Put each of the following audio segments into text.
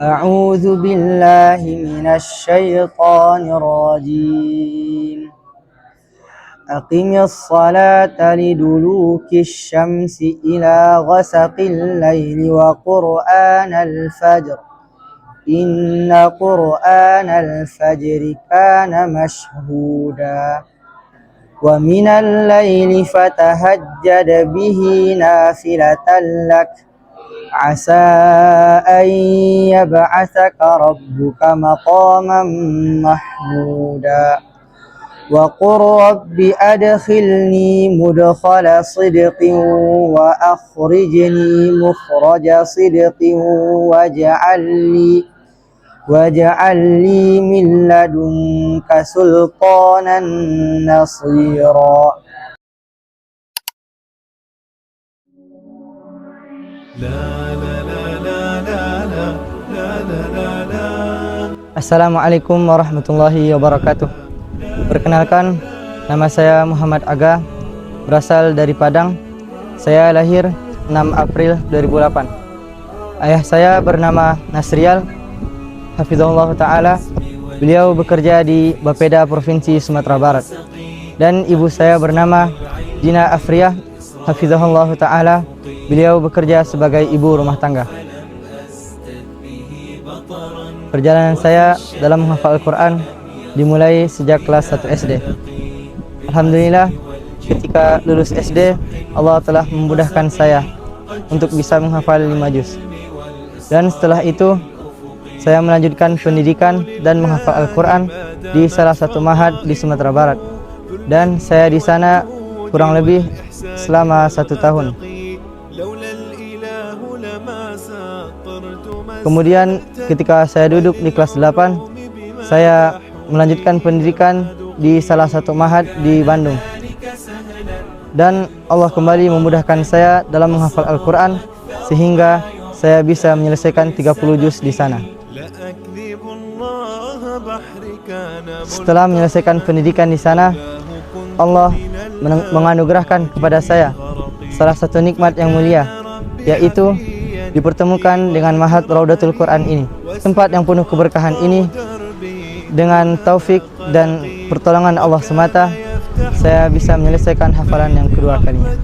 أعوذ بالله من الشيطان الرجيم. أقم الصلاة لدلوك الشمس إلى غسق الليل وقرآن الفجر إن قرآن الفجر كان مشهودا ومن الليل فتهجد به نافلة لك عسى أن يبعثك ربك مقاما محمودا وقل رب أدخلني مدخل صدق وأخرجني مخرج صدق واجعل لي من لدنك سلطانا نصيرا. Assalamualaikum warahmatullahi wabarakatuh. Perkenalkan, nama saya Muhammad Aga, berasal dari Padang. Saya lahir 6 April 2008. Ayah saya bernama Nasrial, hafizahullah ta'ala. Beliau bekerja di Bapeda Provinsi Sumatera Barat. Dan ibu saya bernama Dina Afriyah, hafizahullah ta'ala. Beliau bekerja sebagai ibu rumah tangga. Perjalanan saya dalam menghafal Al-Quran dimulai sejak kelas 1 SD. Alhamdulillah, ketika lulus SD, Allah telah memudahkan saya untuk bisa menghafal 5 juz. Dan setelah itu, saya melanjutkan pendidikan dan menghafal Al-Quran di salah satu ma'had di Sumatera Barat. Dan saya di sana kurang lebih selama 1 tahun. Kemudian ketika saya duduk di kelas 8, saya melanjutkan pendidikan di salah satu ma'had di Bandung. Dan Allah kembali memudahkan saya dalam menghafal Al-Quran sehingga saya bisa menyelesaikan 30 juz di sana. Setelah menyelesaikan pendidikan di sana, Allah menganugerahkan kepada saya salah satu nikmat yang mulia, yaitu dipertemukan dengan Ma'had Raudatul Quran ini. Tempat yang penuh keberkahan ini, dengan taufik dan pertolongan Allah semata, saya bisa menyelesaikan hafalan yang kedua kalinya.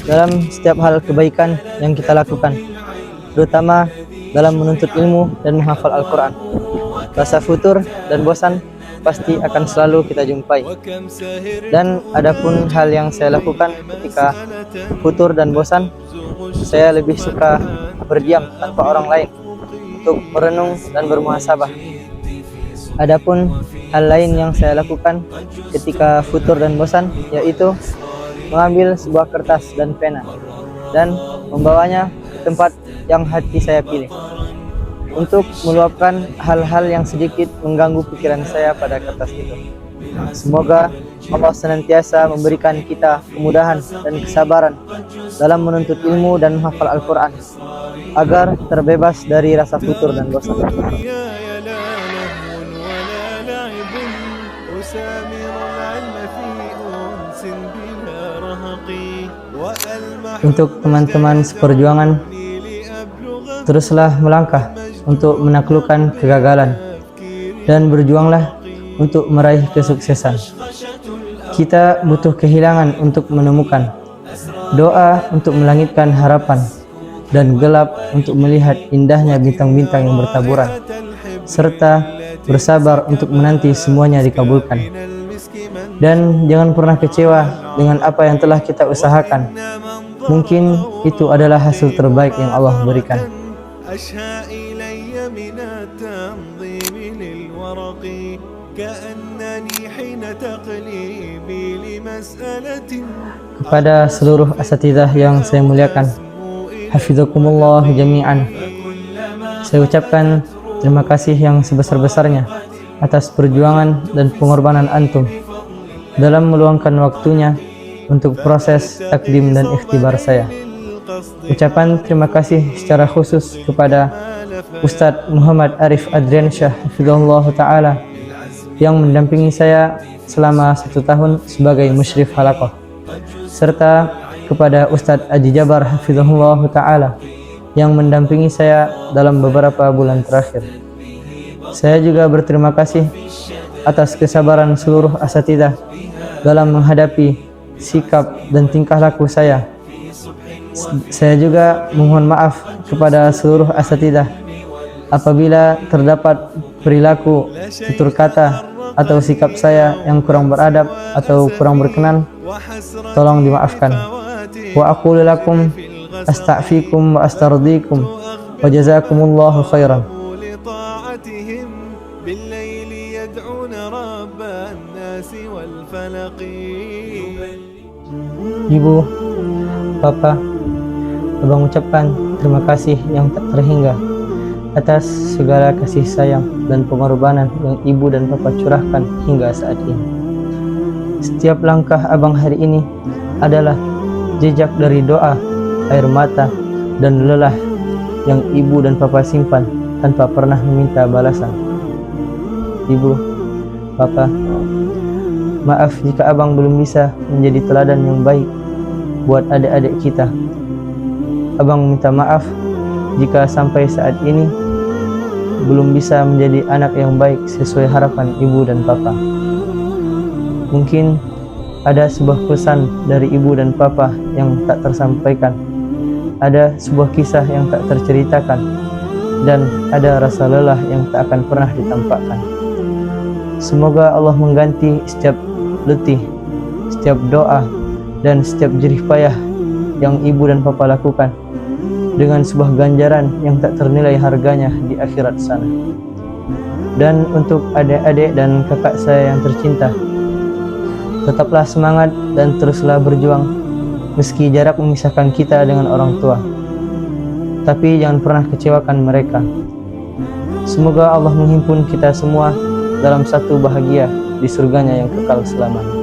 Dalam setiap hal kebaikan yang kita lakukan, terutama dalam menuntut ilmu dan menghafal Al-Quran, rasa futur dan bosan pasti akan selalu kita jumpai. Dan adapun hal yang saya lakukan ketika futur dan bosan, saya lebih suka berdiam tanpa orang lain untuk merenung dan bermuhasabah. Adapun hal lain yang saya lakukan ketika futur dan bosan, yaitu mengambil sebuah kertas dan pena dan membawanya ke tempat yang hati saya pilih untuk meluapkan hal-hal yang sedikit mengganggu pikiran saya pada kertas itu. Semoga Allah senantiasa memberikan kita kemudahan dan kesabaran dalam menuntut ilmu dan menghafal Al-Quran agar terbebas dari rasa futur dan bosan. Untuk teman-teman seperjuangan, teruslah melangkah untuk menaklukkan kegagalan dan berjuanglah untuk meraih kesuksesan. Kita butuh kehilangan untuk menemukan, doa untuk melangitkan harapan, dan gelap untuk melihat indahnya bintang-bintang yang bertaburan, serta bersabar untuk menanti semuanya dikabulkan. Dan jangan pernah kecewa dengan apa yang telah kita usahakan. Mungkin itu adalah hasil terbaik yang Allah berikan. Kepada seluruh asatidzah yang saya muliakan, hafizakumullah jami'an, saya ucapkan terima kasih yang sebesar-besarnya atas perjuangan dan pengorbanan antum dalam meluangkan waktunya untuk proses takdim dan ikhtibar saya. Ucapan terima kasih secara khusus kepada Ustadz Muhammad Arif Adriansyah hafizahullah ta'ala yang mendampingi saya selama 1 tahun sebagai musyrif halaqah, serta kepada Ustadz Aji Jabar Hafizahullah Ta'ala yang mendampingi saya dalam beberapa bulan terakhir. Saya juga berterima kasih atas kesabaran seluruh asatidzah dalam menghadapi sikap dan tingkah laku saya. Saya juga mohon maaf kepada seluruh asatidzah apabila terdapat perilaku, tutur kata, atau sikap saya yang kurang beradab atau kurang berkenan. Tolong dimaafkan. Wa aqulu lakum astaghfirukum wa astardikum wa jazakumullahu khairan. Ibu, Bapak, Abang ucapkan terima kasih yang tak terhingga atas segala kasih sayang dan pengorbanan yang Ibu dan Bapak curahkan hingga saat ini. Setiap langkah Abang hari ini adalah jejak dari doa, air mata, dan lelah yang Ibu dan Bapak simpan tanpa pernah meminta balasan. Ibu, Bapak, maaf jika Abang belum bisa menjadi teladan yang baik buat adik-adik kita. Abang minta maaf jika sampai saat ini belum bisa menjadi anak yang baik sesuai harapan Ibu dan Papa. Mungkin ada sebuah pesan dari Ibu dan Papa yang tak tersampaikan, ada sebuah kisah yang tak terceritakan, dan ada rasa lelah yang tak akan pernah ditampakkan. Semoga Allah mengganti setiap letih, setiap doa, dan setiap jerih payah yang Ibu dan Papa lakukan dengan sebuah ganjaran yang tak ternilai harganya di akhirat sana. Dan untuk adik-adik dan kakak saya yang tercinta, tetaplah semangat dan teruslah berjuang meski jarak memisahkan kita dengan orang tua. Tapi jangan pernah kecewakan mereka. Semoga Allah menghimpun kita semua dalam satu bahagia di surganya yang kekal selamanya.